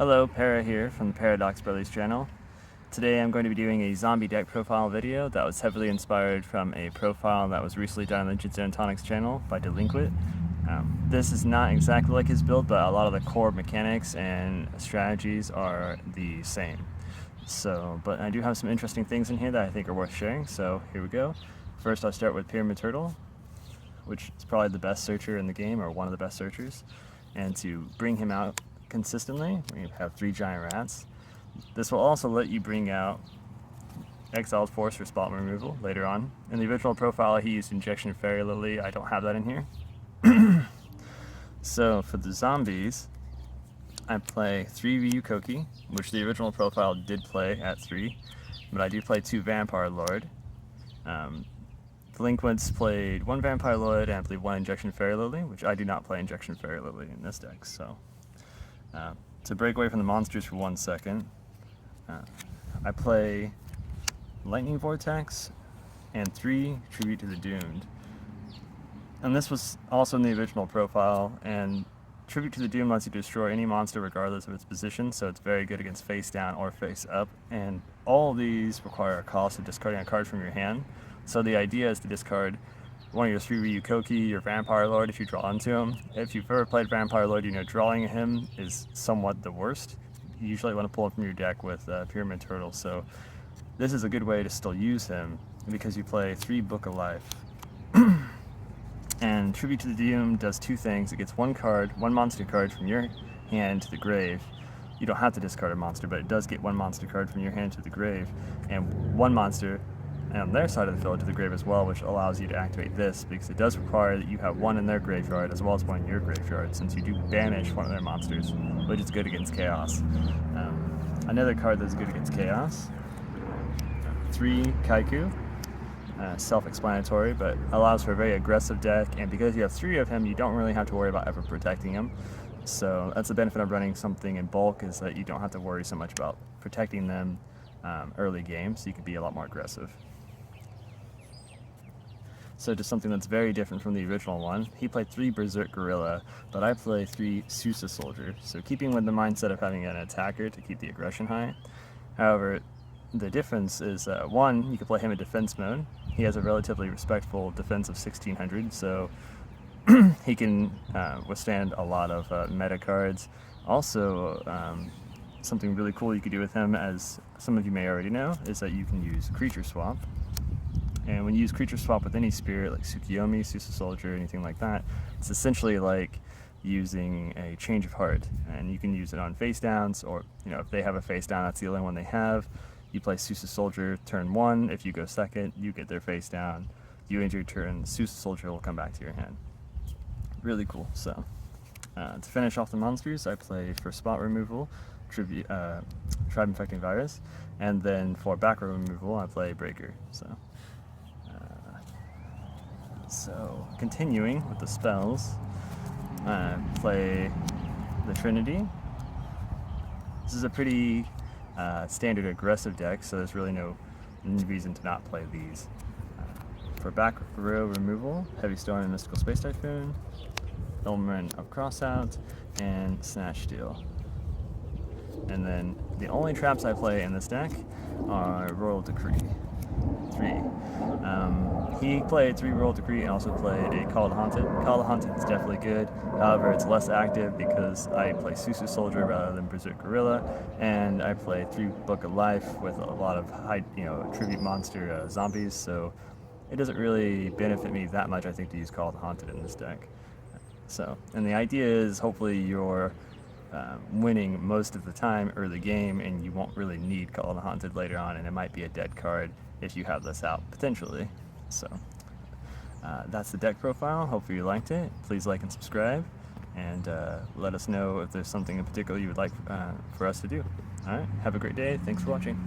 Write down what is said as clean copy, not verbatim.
Hello, Para here from the Paradox Brothers channel. Today I'm going to be doing a zombie deck profile video that was heavily inspired from a profile that was recently done on the Jitsu and Tonics channel by Delinquent. This is not exactly like his build, but a lot of the core mechanics and strategies are the same. But I do have some interesting things in here that I think are worth sharing, so here we go. First I'll start with Pyramid Turtle, which is probably the best searcher in the game, or one of the best searchers. And to bring him out consistently, we have 3 giant rats. This will also let you bring out Exiled Force for spot removal later on. In the original profile he used Injection Fairy Lily. I don't have that in here. So for the zombies, I play 3 Ryu Kokki, which the original profile did play at 3, but I do play 2 Vampire Lord. Delinquents played 1 Vampire Lord and I believe 1 Injection Fairy Lily, which I do not play Injection Fairy Lily in this deck. So to break away from the monsters for 1 second, I play Lightning Vortex and 3 Tribute to the Doomed. And this was also in the original profile, and Tribute to the Doomed lets you destroy any monster regardless of its position, so it's very good against face down or face up, and all of these require a cost of discarding a card from your hand. So the idea is to discard one of your 3 Ryu Kokki, your Vampire Lord if you draw into him. If you've ever played Vampire Lord, you know drawing him is somewhat the worst. You usually want to pull him from your deck with Pyramid Turtle, so this is a good way to still use him because you play 3 Book of Life. And Tribute to the Doom does 2 things. It gets 1 monster card from your hand to the grave. You don't have to discard a monster, but it does get 1 monster card from your hand to the grave, and 1 monster on their side of the field to the grave as well, which allows you to activate this because it does require that you have 1 in their graveyard as well as 1 in your graveyard, since you do banish 1 of their monsters, which is good against chaos. Another card that's good against chaos, 3 Kycoo. Self-explanatory, but allows for a very aggressive deck, and because you have 3 of him, you don't really have to worry about ever protecting him. So that's the benefit of running something in bulk, is that you don't have to worry so much about protecting them early game, so you can be a lot more aggressive. So just something that's very different from the original one, he played 3 Berserk Gorilla, but I play 3 Susa Soldier, so keeping with the mindset of having an attacker to keep the aggression high. However, the difference is, 1, you can play him in defense mode. He has a relatively respectful defense of 1600, so he can withstand a lot of meta cards. Also, something really cool you could do with him, as some of you may already know, is that you can use Creature Swap. And when you use Creature Swap with any spirit, like Tsukiyomi, Susa Soldier, anything like that, it's essentially like using a Change of Heart. And you can use it on face downs, or if they have a face down, that's the only one they have. You play Susa Soldier turn 1, if you go second, you get their face down. You end your turn, Susa Soldier will come back to your hand. Really cool. So, to finish off the monsters, I play for spot removal, Tribe Infecting Virus, and then for back row removal, I play Breaker. So continuing with the spells, I play the Trinity. This is a pretty standard aggressive deck, so there's really no reason to not play these. For back row removal, Heavy Storm and Mystical Space Typhoon, Nobleman of Crossout, and Snatch Steal. And then the only traps I play in this deck are Royal Decree. 3. He played 3 Royal Decree and also played a Call of the Haunted. Call of the Haunted is definitely good, however it's less active because I play Susa Soldier rather than Berserk Gorilla, and I play 3 Book of Life with a lot of high, tribute monster zombies, so it doesn't really benefit me that much, I think, to use Call of the Haunted in this deck. And the idea is hopefully you're winning most of the time early game, and you won't really need Call of the Haunted later on, and it might be a dead card if you have this out, potentially. So that's the deck profile. Hopefully you liked it. Please like and subscribe, and let us know if there's something in particular you would like for us to do. Alright, have a great day. Thanks for watching.